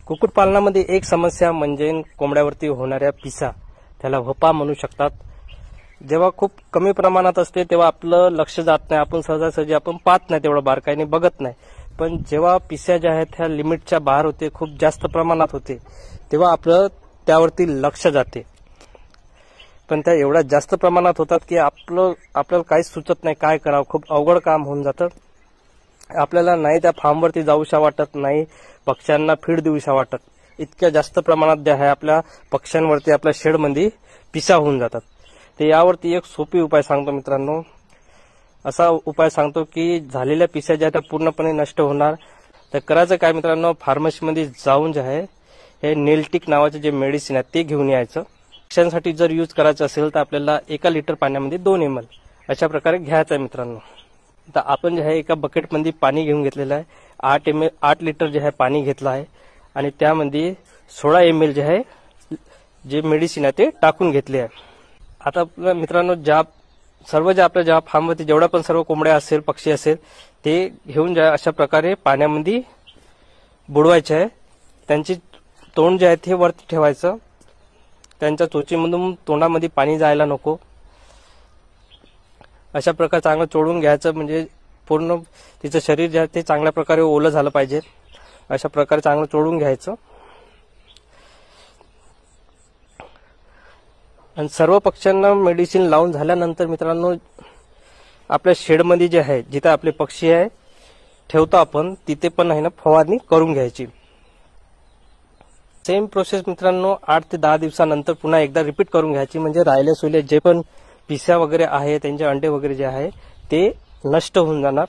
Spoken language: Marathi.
कुक्कुटपालनामध्ये एक समस्या म्हणजे कोंबड्यावरती होणाऱ्या पिसा, त्याला व्हपा म्हणू शकतात. जेव्हा खूप कमी प्रमाणात असते तेव्हा आपलं लक्ष जात नाही, आपण सहजासहजी आपण पाहत नाही, तेवढं बारकाईने बघत नाही. पण जेव्हा पिसा ज्या आहेत त्या लिमिटच्या बाहेर होते, खूप जास्त प्रमाणात होते, तेव्हा आपलं त्यावरती लक्ष जाते. पण त्या एवढ्या जास्त प्रमाणात होतात की आपल्याला काहीच सुचत नाही, काय करावं, खूप अवघड काम होऊन जातं. आपल्याला नाही त्या फार्मवरती जाऊशा वाटत, नाही पक्ष्यांना फीड देऊशा वाटत. इतक्या जास्त प्रमाणात जे आहे आपल्या पक्ष्यांवरती, आपल्या शेडमध्ये पिसा होऊन जातात. तर यावरती एक सोपी उपाय सांगतो मित्रांनो. असा उपाय सांगतो की झालेल्या पिसा ज्या त्या पूर्णपणे नष्ट होणार. तर करायचं काय मित्रांनो, फार्मसीमध्ये जाऊन जे आहे हे नेलटिक नावाचे जे मेडिसिन आहे ते घेऊन यायचं. पक्ष्यांसाठी जर यूज करायचं असेल तर आपल्याला 1 लिटर पाण्यामध्ये 2 ml अशा प्रकारे घ्यायचं आहे मित्रांनो. तर आपण जे आहे एका बकेटमध्ये पाणी घेऊन घेतलेलं आहे. 8 लिटर जे आहे पाणी घेतलं आहे आणि त्यामध्ये 16 ml जे आहे जे मेडिसिन आहे ते टाकून घेतले आहे. आता मित्रांनो आपल्या फार्मवरती जेवढा पण सर्व कोंबड्या असेल, पक्षी असेल, ते घेऊन ज्या अशा प्रकारे पाण्यामध्ये बुडवायचे आहे. त्यांची तोंड जे आहे ते वरती ठेवायचं. त्यांच्या चोचीमधून तोंडामध्ये पाणी जायला नको. अशा प्रकारे चांगलं चोळून घ्यायचं, म्हणजे पूर्ण तिचं शरीर जे आहे ते चांगल्या प्रकारे ओलं झालं पाहिजे. अशा प्रकारे चांगलं चोळून घ्यायचं. आणि सर्व पक्ष्यांना मेडिसिन लावून झाल्यानंतर मित्रांनो, आपल्या शेडमध्ये जे आहे, जिथे आपले पक्षी आहे ठेवतो आपण, तिथे पण आहे ना फवारणी करून घ्यायची. सेम प्रोसेस मित्रांनो 8 ते 10 दिवसानंतर पुन्हा एकदा रिपीट करून घ्यायची. म्हणजे राहिले जे पण पिसा वगैरे आहे, त्यांचे अंडे वगैरे जे आहे ते नष्ट होऊन जाणार.